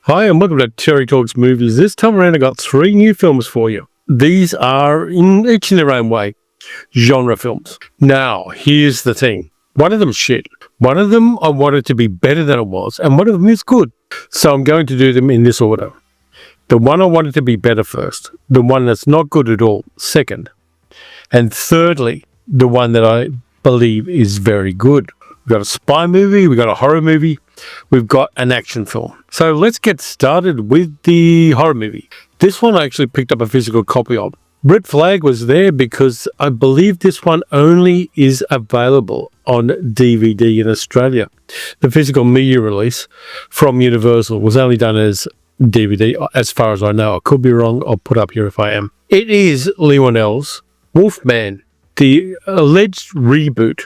Hi, and welcome to Terry Talks Movies. This time around, I got 3 new films for you. These are, in each in their own way, genre films. Now, here's the thing. One of them's shit. One of them I wanted to be better than it was, and one of them is good. So I'm going to do them in this order. The one I wanted to be better first. The one that's not good at all, second. And thirdly, the one that I believe is very good. We've got a spy movie, we've got a horror movie, we've got an action film. So let's get started with the horror movie. This one I actually picked up a physical copy of. Red Flag was there because I believe this one only is available on DVD in Australia. The physical media release from Universal was only done as DVD, as far as I know. I could be wrong. I'll put up here if I am. It is Leigh Whannell's Wolfman, the alleged reboot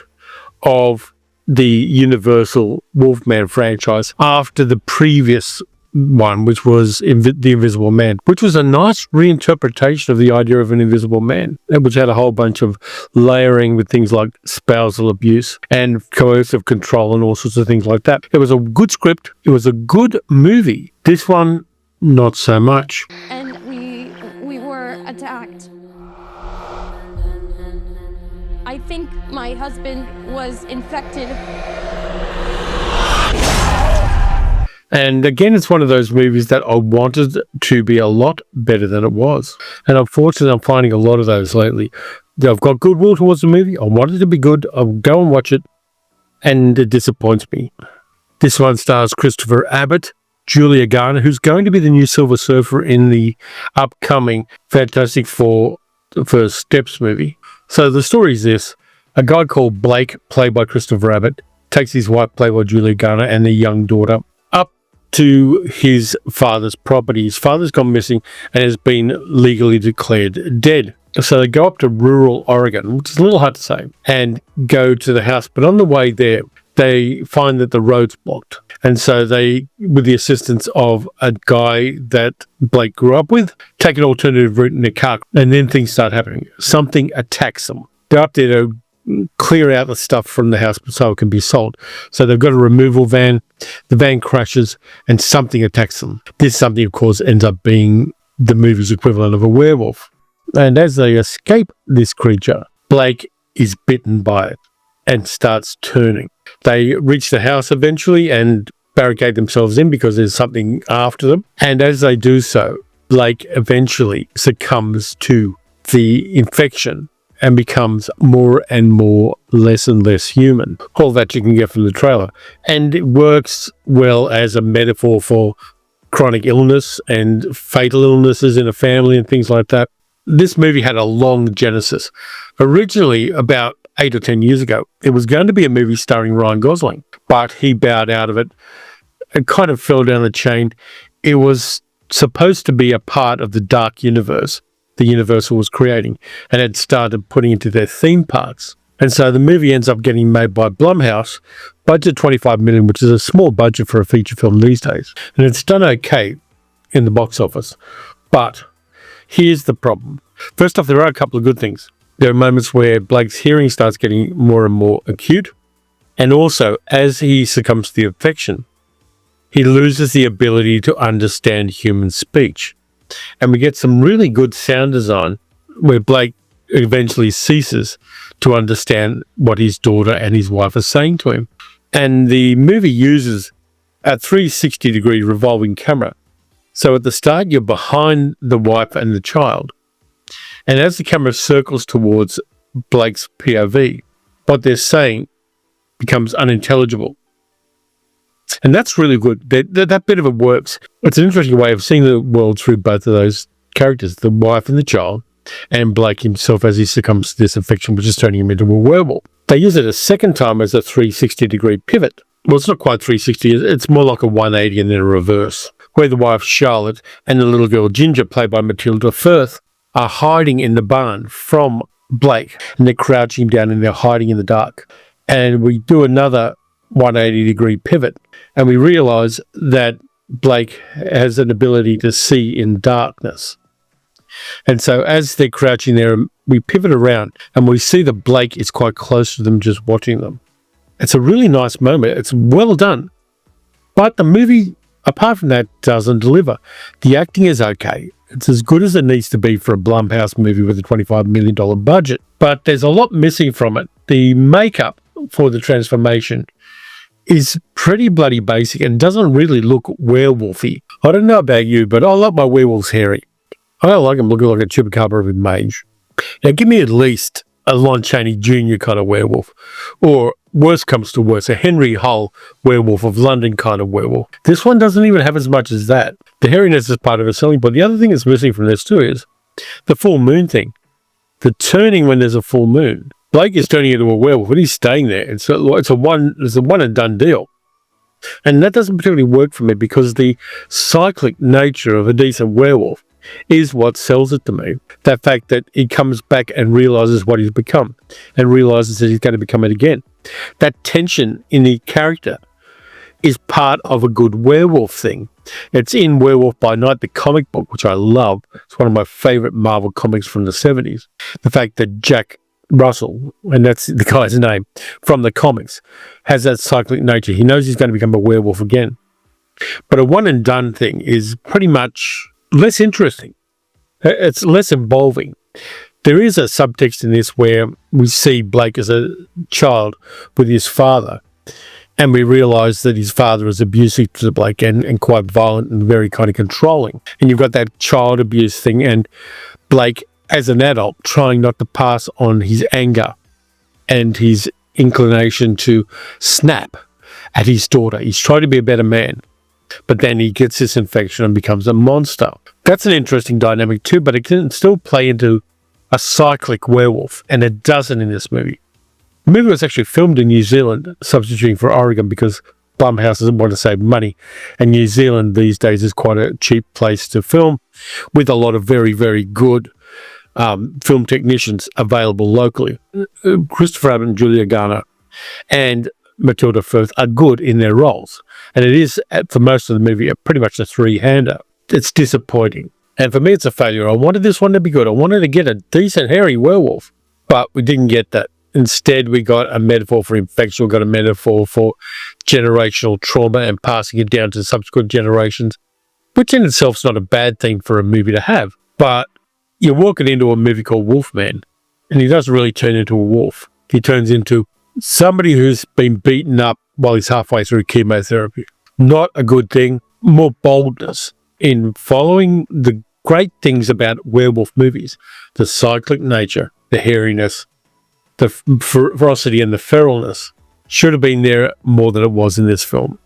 of the Universal Wolfman franchise after the previous one, which was The Invisible Man, which was a nice reinterpretation of the idea of an invisible man, which had a whole bunch of layering with things like spousal abuse and coercive control and all sorts of things like that. It was a good script. It was a good movie. This one, not so much. And we were attacked. I think my husband was infected. And again, it's one of those movies that I wanted to be a lot better than it was. And unfortunately, I'm finding a lot of those lately. I've got goodwill towards the movie. I want it to be good. I'll go and watch it. And it disappoints me. This one stars Christopher Abbott, Julia Garner, who's going to be the new Silver Surfer in the upcoming Fantastic Four First Steps movie. So the story is this. A guy called Blake, played by Christopher Abbott, takes his wife, played by Julia Garner, and their young daughter up to his father's property. His father's gone missing and has been legally declared dead. So they go up to rural Oregon, which is a little hard to say, and go to the house. But on the way there, they find that the road's blocked. And so they, with the assistance of a guy that Blake grew up with, take an alternative route in their car. And then things start happening. Something attacks them. They're up there to clear out the stuff from the house so it can be sold. So they've got a removal van. The van crashes and something attacks them. This something, of course, ends up being the movie's equivalent of a werewolf. And as they escape this creature, Blake is bitten by it and starts turning. They reach the house eventually and barricade themselves in because there's something after them. And as they do so, Blake eventually succumbs to the infection and becomes more and more less and less human. All that you can get from the trailer. And it works well as a metaphor for chronic illness and fatal illnesses in a family and things like that. This movie had a long genesis. Originally, about 8 or 10 years ago, it was going to be a movie starring Ryan Gosling, but he bowed out of it. It kind of fell down the chain. It was supposed to be a part of the dark universe the Universal was creating and had started putting into their theme parks. And so the movie ends up getting made by Blumhouse, budget $25 million, which is a small budget for a feature film these days. And it's done okay in the box office. But here's the problem. First off, there are a couple of good things. There are moments where Blake's hearing starts getting more and more acute. And also, as he succumbs to the infection, he loses the ability to understand human speech. And we get some really good sound design where Blake eventually ceases to understand what his daughter and his wife are saying to him. And the movie uses a 360-degree revolving camera. So at the start, you're behind the wife and the child. And as the camera circles towards Blake's POV, what they're saying becomes unintelligible. And that's really good. That bit of it works. It's an interesting way of seeing the world through both of those characters, the wife and the child, and Blake himself as he succumbs to this infection, which is turning him into a werewolf. They use it a second time as a 360-degree pivot. Well, it's not quite 360. It's more like a 180 and then a reverse, where the wife, Charlotte, and the little girl, Ginger, played by Matilda Firth, are hiding in the barn from Blake. And they're crouching down and they're hiding in the dark. And we do another 180-degree pivot, and we realize that Blake has an ability to see in darkness. And so as they're crouching there, we pivot around and we see that Blake is quite close to them, just watching them. It's a really nice moment. It's well done. But the movie apart from that, doesn't deliver. The acting is okay. It's as good as it needs to be for a Blumhouse movie with a $25 million budget, but there's a lot missing from it. The makeup for the transformation is pretty bloody basic and doesn't really look werewolfy. I don't know about you, but I like my werewolves hairy. I don't like them looking like a chupacabra with mange. Now give me at least a Lon Chaney Jr. kind of werewolf, or worse comes to worse, a Henry Hull Werewolf of London kind of werewolf. This one doesn't even have as much as that. The hairiness is part of a selling point. The other thing that's missing from this too is the full moon thing. The turning when there's a full moon. Blake is turning into a werewolf, but he's staying there. It's a one and done deal. And that doesn't particularly work for me because the cyclic nature of a decent werewolf is what sells it to me. That fact that he comes back and realizes what he's become and realizes that he's going to become it again. That tension in the character is part of a good werewolf thing. It's in Werewolf by Night, the comic book, which I love. It's one of my favorite Marvel comics from the 70s. The fact that Jack Russell, and that's the guy's name, from the comics, has that cyclic nature. He knows he's going to become a werewolf again. But a one and done thing is pretty much less interesting. It's less involving. There is a subtext in this where we see Blake as a child with his father, and we realise that his father is abusive to Blake and quite violent and very kind of controlling. And you've got that child abuse thing, and Blake, as an adult, trying not to pass on his anger and his inclination to snap at his daughter. He's trying to be a better man, but then he gets this infection and becomes a monster. That's an interesting dynamic too, but it can still play into a cyclic werewolf, and it doesn't in this movie. The movie was actually filmed in New Zealand, substituting for Oregon because Blumhouse doesn't want to save money, and New Zealand these days is quite a cheap place to film, with a lot of very, very good film technicians available locally. Christopher Abbott and Julia Garner and Matilda Firth are good in their roles, and it is, for most of the movie, pretty much a three-hander. It's disappointing, and for me it's a failure. I wanted this one to be good. I wanted to get a decent hairy werewolf, but we didn't get that. Instead, we got a metaphor for infection, we got a metaphor for generational trauma and passing it down to subsequent generations, which in itself is not a bad thing for a movie to have. But you're walking into a movie called Wolfman, and he doesn't really turn into a wolf. He turns into somebody who's been beaten up while he's halfway through chemotherapy. Not a good thing. More boldness in following the great things about werewolf movies. The cyclic nature, the hairiness, the ferocity and the feralness should have been there more than it was in this film.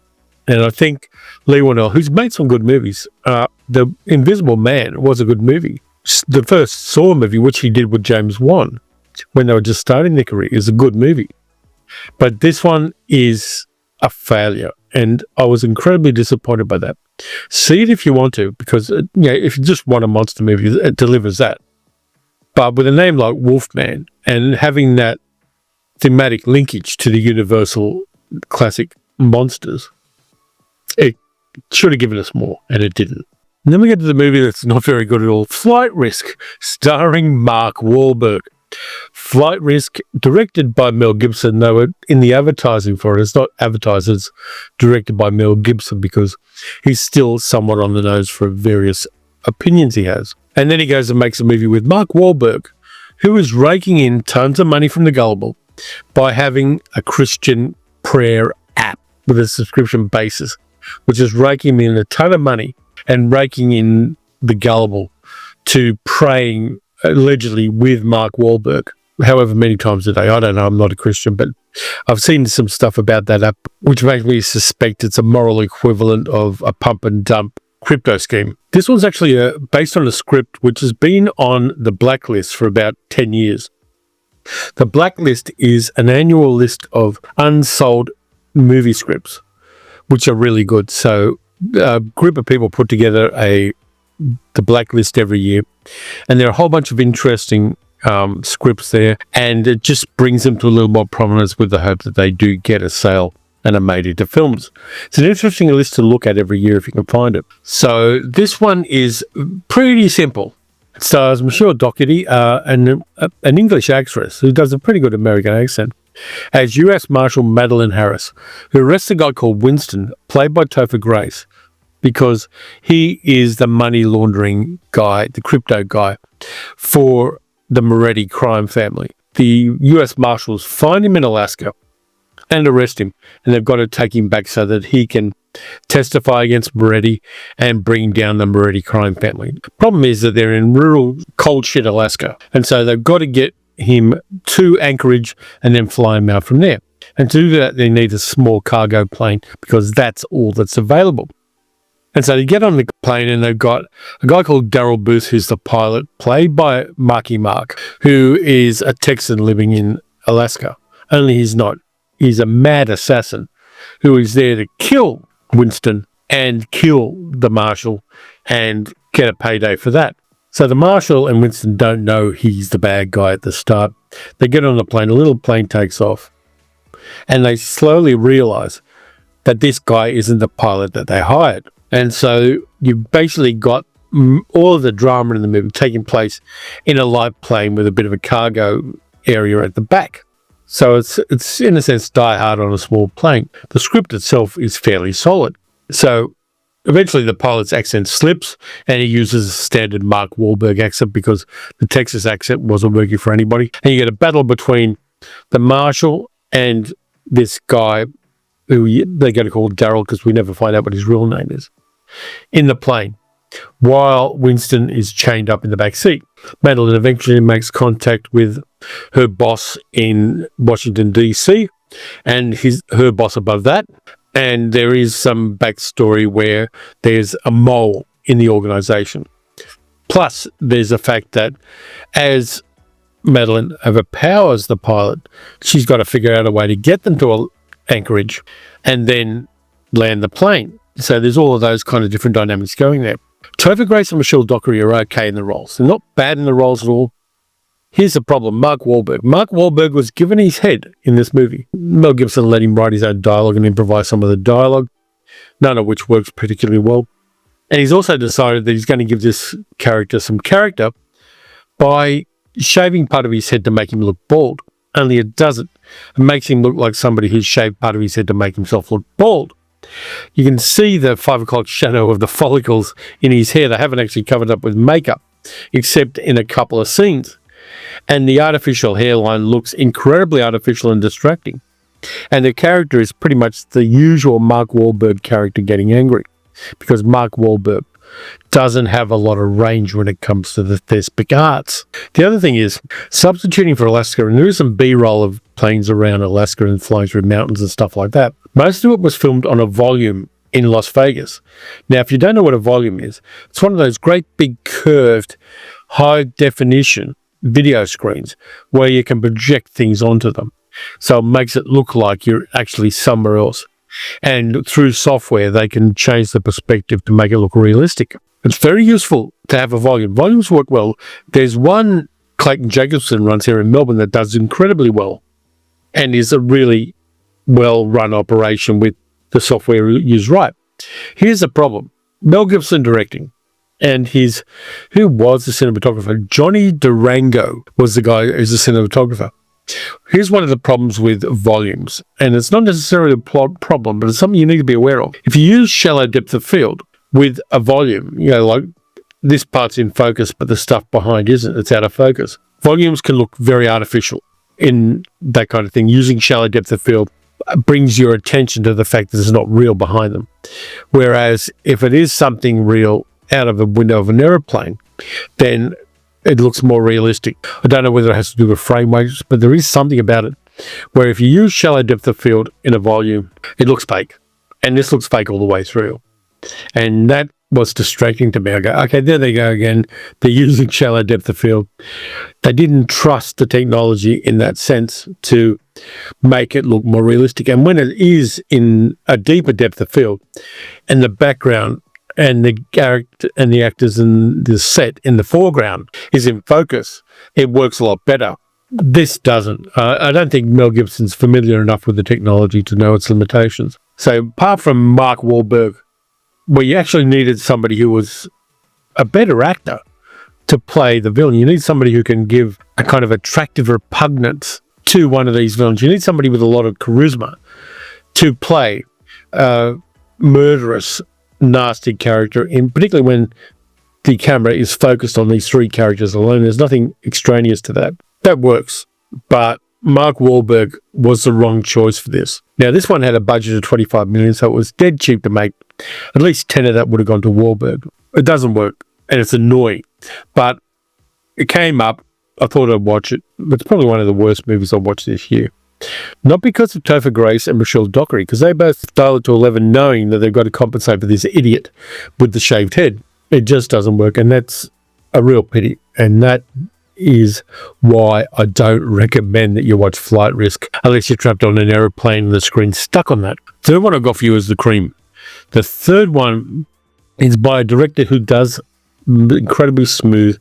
And I think Leigh Whannell, who's made some good movies, The Invisible Man was a good movie. The first Saw movie, which he did with James Wan, when they were just starting their career, is a good movie. But this one is a failure, and I was incredibly disappointed by that. See it if you want to, because if you just want a monster movie, it delivers that. But with a name like Wolfman and having that thematic linkage to the Universal classic monsters, it should have given us more, and it didn't. And then we get to the movie that's not very good at all, Flight Risk, starring Mark Wahlberg. Flight Risk, directed by Mel Gibson. They were in the advertising for it. It's not advertised, it's directed by Mel Gibson because he's still somewhat on the nose for various opinions he has. And then he goes and makes a movie with Mark Wahlberg, who is raking in tons of money from the gullible by having a Christian prayer app with a subscription basis, which is raking in a ton of money and raking in the gullible to praying allegedly with Mark Wahlberg, however many times a day. I don't know, I'm not a Christian, but I've seen some stuff about that app, which makes me suspect it's a moral equivalent of a pump and dump crypto scheme. This one's actually based on a script which has been on the blacklist for about 10 years. The blacklist is an annual list of unsold movie scripts, which are really good. So a group of people put together the blacklist every year, and there are a whole bunch of interesting scripts there, and it just brings them to a little more prominence with the hope that they do get a sale and are made into films. It's an interesting list to look at every year if you can find it. So this one is pretty simple. It stars Michelle Dockery, an English actress who does a pretty good American accent, as U.S. Marshal Madeline Harris, who arrests a guy called Winston, played by Topher Grace, because he is the money laundering guy, the crypto guy for the Moretti crime family. The US Marshals find him in Alaska and arrest him, and they've got to take him back so that he can testify against Moretti and bring down the Moretti crime family. Problem is that they're in rural, cold shit Alaska, and so they've got to get him to Anchorage and then fly him out from there. And to do that, they need a small cargo plane because that's all that's available. And so they get on the plane, and they've got a guy called Daryl Booth, who's the pilot, played by Marky Mark, who is a Texan living in Alaska. Only he's not. He's a mad assassin who is there to kill Winston and kill the marshal and get a payday for that. So the marshal and Winston don't know he's the bad guy at the start. They get on the plane, a little plane takes off, and they slowly realize that this guy isn't the pilot that they hired. And so you've basically got all of the drama in the movie taking place in a light plane with a bit of a cargo area at the back. So it's in a sense Die Hard on a small plane. The script itself is fairly solid. So eventually the pilot's accent slips and he uses a standard Mark Wahlberg accent because the Texas accent wasn't working for anybody. And you get a battle between the marshal and this guy who they're going to call Daryl because we never find out what his real name is, in the plane, while Winston is chained up in the back seat. Madeline eventually makes contact with her boss in Washington, D.C., and her boss above that. And there is some backstory where there's a mole in the organization. Plus, there's the fact that as Madeline overpowers the pilot, she's got to figure out a way to get them to Anchorage and then land the plane. So there's all of those kind of different dynamics going there. Topher Grace and Michelle Dockery are okay in the roles. They're not bad in the roles at all. Here's the problem, Mark Wahlberg. Mark Wahlberg was given his head in this movie. Mel Gibson let him write his own dialogue and improvise some of the dialogue, none of which works particularly well. And he's also decided that he's going to give this character some character by shaving part of his head to make him look bald. Only it doesn't. It makes him look like somebody who's shaved part of his head to make himself look bald. You can see the 5 o'clock shadow of the follicles in his hair. They haven't actually covered up with makeup, except in a couple of scenes. And the artificial hairline looks incredibly artificial and distracting. And the character is pretty much the usual Mark Wahlberg character getting angry, because Mark Wahlberg doesn't have a lot of range when it comes to the thespic arts. The other thing is substituting for Alaska, and there is some B-roll of planes around Alaska and flying through mountains and stuff like that. Most of it was filmed on a volume in Las Vegas. Now, if you don't know what a volume is, it's one of those great big curved high definition video screens where you can project things onto them. So it makes it look like you're actually somewhere else. And through software, they can change the perspective to make it look realistic. It's very useful to have a volume. Volumes work well. There's one Clayton Jacobson runs here in Melbourne that does incredibly well and is a really well-run operation with the software used right. Here's the problem. Mel Gibson directing, and who was the cinematographer? Johnny Durango was the guy who's the cinematographer. Here's one of the problems with volumes, and it's not necessarily a plot problem, but it's something you need to be aware of. If you use shallow depth of field with a volume, like this part's in focus, but the stuff behind isn't, it's out of focus. Volumes can look very artificial in that kind of thing. Using shallow depth of field brings your attention to the fact that it's not real behind them. Whereas if it is something real out of the window of an aeroplane, then it looks more realistic. I don't know whether it has to do with frame rates, but there is something about it where if you use shallow depth of field in a volume, it looks fake. And this looks fake all the way through. And that was distracting to me. I go, okay, there they go again. They're using shallow depth of field. They didn't trust the technology in that sense to make it look more realistic. And when it is in a deeper depth of field and the background and the character and the actors and the set in the foreground is in focus, it works a lot better. This doesn't. I don't think Mel Gibson's familiar enough with the technology to know its limitations. So apart from Mark Wahlberg, where you actually needed somebody who was a better actor to play the villain, you need somebody who can give a kind of attractive repugnance to one of these villains. You need somebody with a lot of charisma to play a murderous nasty character, in particularly when the camera is focused on these three characters alone. There's nothing extraneous to that. That works. But Mark Wahlberg was the wrong choice for this. Now, this one had a budget of $25 million, so it was dead cheap to make. At least 10 of that would have gone to Wahlberg. It doesn't work, and it's annoying. But it came up. I thought I'd watch it. It's probably one of the worst movies I've watched this year. Not because of Topher Grace and Michelle Dockery, because they both dialed to 11 knowing that they've got to compensate for this idiot with the shaved head. It just doesn't work, and that's a real pity. And that is why I don't recommend that you watch Flight Risk unless you're trapped on an aeroplane and the screen's stuck on that. Third one I've got for you is The Cream. The third one is by a director who does incredibly smooth,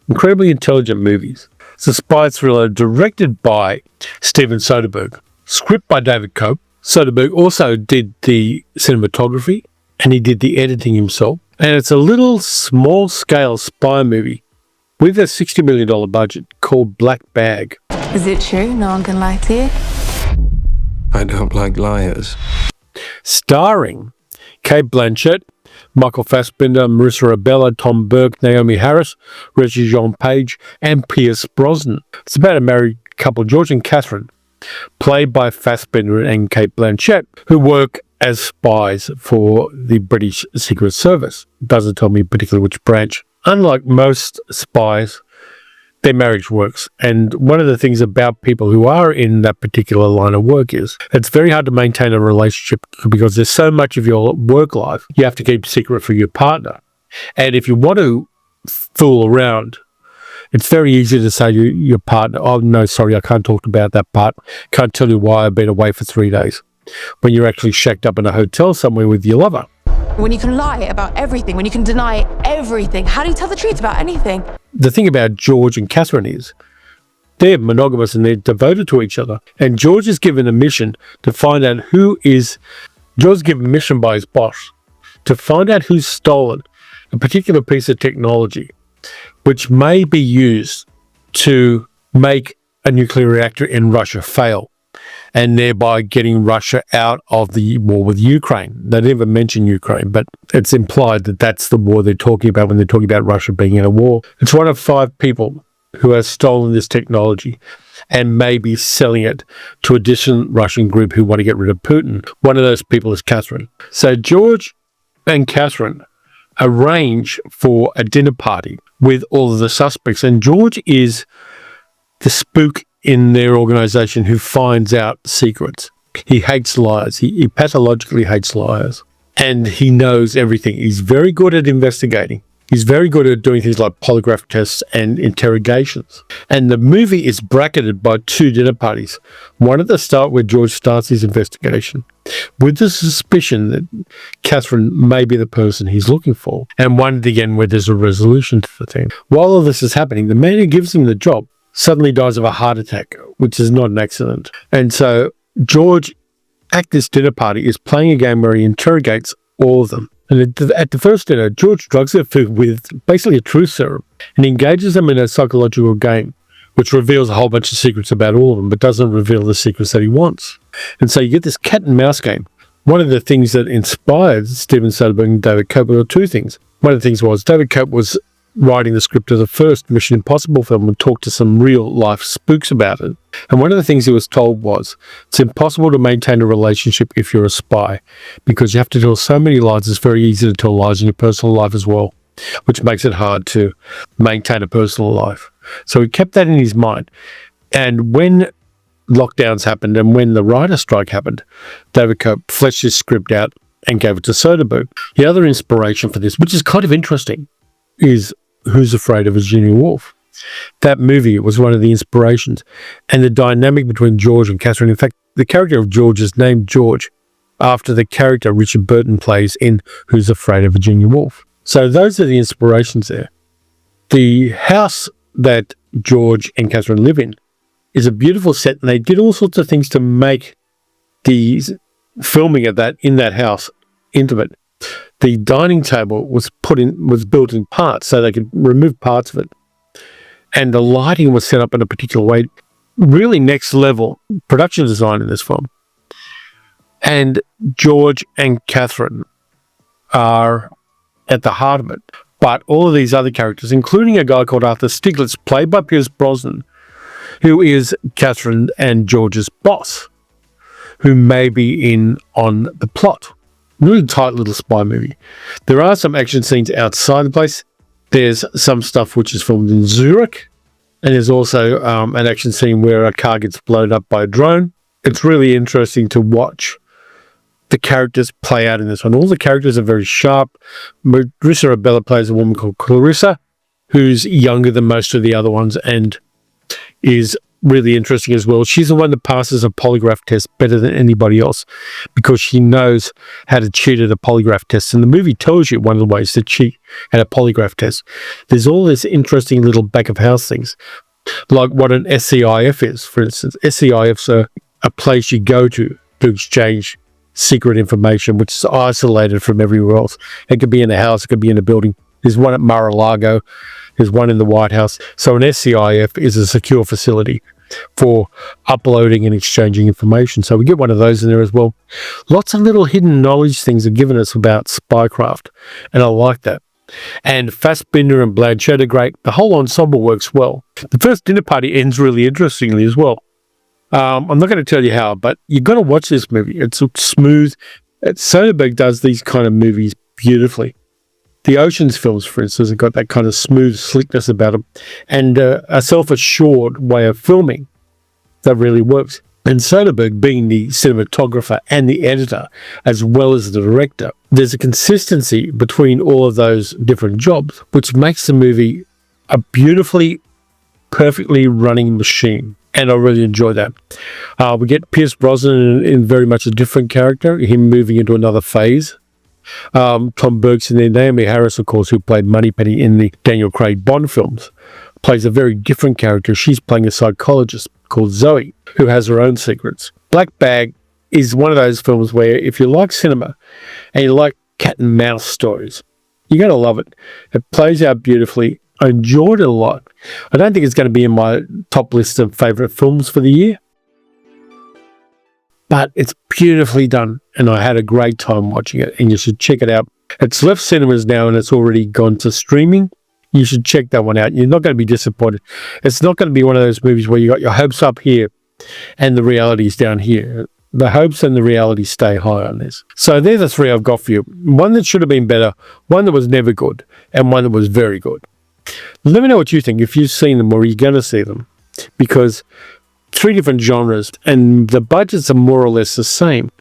incredibly intelligent movies. It's a spy thriller directed by Steven Soderbergh, script by David Cope. Soderbergh also did the cinematography and he did the editing himself. And it's a little small-scale spy movie with a $60 million budget called Black Bag. Is it true? No one can lie to you? I don't like liars. Starring Cate Blanchett, Michael Fassbender, Marissa Abela, Tom Burke, Naomi Harris, Reggie Jean Page, and Pierce Brosnan. It's about a married couple, George and Catherine, played by Fassbender and Cate Blanchett, who work as spies for the British Secret Service. Doesn't tell me particularly which branch. Unlike most spies, their marriage works. And one of the things about people who are in that particular line of work is it's very hard to maintain a relationship because there's so much of your work life you have to keep secret for your partner. And if you want to fool around, it's very easy to say to your partner, oh, no, sorry, I can't talk about that part. Can't tell you why I've been away for 3 days. When you're actually shacked up in a hotel somewhere with your lover. When you can lie about everything, when you can deny everything, how do you tell the truth about anything? The thing about George and Catherine is they're monogamous and they're devoted to each other. And George is given a mission to find out George is given a mission by his boss to find out who's stolen a particular piece of technology which may be used to make a nuclear reactor in Russia fail, and thereby getting Russia out of the war with Ukraine. They never mention Ukraine, but it's implied that that's the war they're talking about when they're talking about Russia being in a war. It's one of 5 people who have stolen this technology and may be selling it to a distant Russian group who want to get rid of Putin. One of those people is Catherine. So George and Catherine arrange for a dinner party with all of the suspects, and George is the spook in their organization who finds out secrets. He hates liars. He pathologically hates liars. And he knows everything. He's very good at investigating. He's very good at doing things like polygraph tests and interrogations. And the movie is bracketed by 2 dinner parties. One at the start where George starts his investigation with the suspicion that Catherine may be the person he's looking for. And one at the end where there's a resolution to the thing. While all this is happening, the man who gives him the job suddenly dies of a heart attack, which is not an accident. And so George, at this dinner party, is playing a game where he interrogates all of them. And at the first dinner, George drugs their food with basically a truth serum and engages them in a psychological game, which reveals a whole bunch of secrets about all of them, but doesn't reveal the secrets that he wants. And so you get this cat and mouse game. One of the things that inspired Steven Soderbergh and David Cope were 2 things. One of the things was David Cope was writing the script of the first Mission Impossible film and talked to some real life spooks about it. And one of the things he was told was, it's impossible to maintain a relationship if you're a spy because you have to tell so many lies. It's very easy to tell lies in your personal life as well, which makes it hard to maintain a personal life. So he kept that in his mind. And when lockdowns happened and when the writer's strike happened, David Cope fleshed his script out and gave it to Soderbergh. The other inspiration for this, which is kind of interesting, is Who's Afraid of Virginia Woolf. That movie was one of the inspirations, and the dynamic between George and Catherine. In fact, the character of George is named George after the character Richard Burton plays in Who's Afraid of Virginia Woolf. So those are the inspirations there. The house that George and Catherine live in is a beautiful set, and they did all sorts of things to make the filming of that in that house intimate. The dining table was built in parts so they could remove parts of it. And the lighting was set up in a particular way. Really next level production design in this film. And George and Catherine are at the heart of it. But all of these other characters, including a guy called Arthur Stiglitz, played by Pierce Brosnan, who is Catherine and George's boss, who may be in on the plot. Really tight little spy movie. There are some action scenes outside the place. There's some stuff which is filmed in Zurich. And there's also an action scene where a car gets blown up by a drone. It's really interesting to watch the characters play out in this one. All the characters are very sharp. Marissa Abella plays a woman called Clarissa, who's younger than most of the other ones and is really interesting as well. She's the one that passes a polygraph test better than anybody else because she knows how to cheat at a polygraph test. And the movie tells you one of the ways to cheat at a polygraph test. There's all this interesting little back of house things, like what an SCIF is, for instance. SCIFs are a place you go to exchange secret information, which is isolated from everywhere else. It could be in a house, it could be in a building. There's one at Mar-a-Lago. There's one in the White House. So an SCIF is a secure facility for uploading and exchanging information. So we get one of those in there as well. Lots of little hidden knowledge things are given us about spycraft, and I like that. And Fassbinder and Blanchett are great. The whole ensemble works well. The first dinner party ends really interestingly as well. I'm not going to tell you how, but you've got to watch this movie. It's smooth. Soderbergh does these kind of movies beautifully. The Ocean's films, for instance, have got that kind of smooth slickness about them and a self-assured way of filming that really works. And Soderbergh, being the cinematographer and the editor, as well as the director, there's a consistency between all of those different jobs, which makes the movie a beautifully, perfectly running machine. And I really enjoy that. We get Pierce Brosnan in very much a different character, him moving into another phase. Tom Burke's in there. Naomi Harris, of course, who played Moneypenny in the Daniel Craig Bond films, plays a very different character. She's playing a psychologist called Zoe, who has her own secrets. Black Bag is one of those films where if you like cinema and you like cat and mouse stories, you're going to love it. It plays out beautifully. I enjoyed it a lot. I don't think it's going to be in my top list of favourite films for the year, but it's beautifully done, and I had a great time watching it, and you should check it out. It's left cinemas now, and it's already gone to streaming. You should check that one out. You're not going to be disappointed. It's not going to be one of those movies where you got your hopes up here and the reality's down here. The hopes and the reality stay high on this. So they're the three I've got for you. One that should have been better, one that was never good, and one that was very good. Let me know what you think, if you've seen them or you're going to see them, because three different genres and the budgets are more or less the same.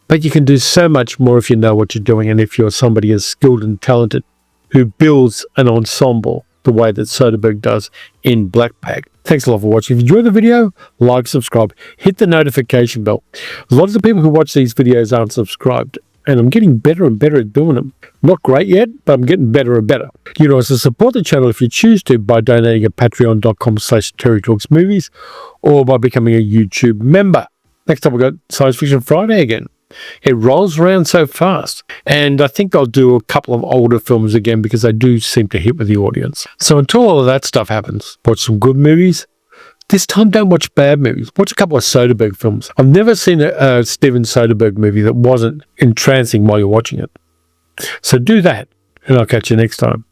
But you can do so much more if you know what you're doing and if you're somebody as skilled and talented who builds an ensemble the way that Soderbergh does in Black Bag. Thanks a lot for watching. If you enjoyed the video, like, subscribe, hit the notification bell. Lots of people who watch these videos aren't subscribed, and I'm getting better and better at doing them. Not great yet, but I'm getting better and better. You can also support the channel if you choose to by donating at patreon.com/TerryTalksMovies or by becoming a YouTube member. Next up, we've got Science Fiction Friday again. It rolls around so fast, and I think I'll do a couple of older films again because they do seem to hit with the audience. So until all of that stuff happens, watch some good movies. This time, don't watch bad movies. Watch a couple of Soderbergh films. I've never seen a Steven Soderbergh movie that wasn't entrancing while you're watching it. So do that, and I'll catch you next time.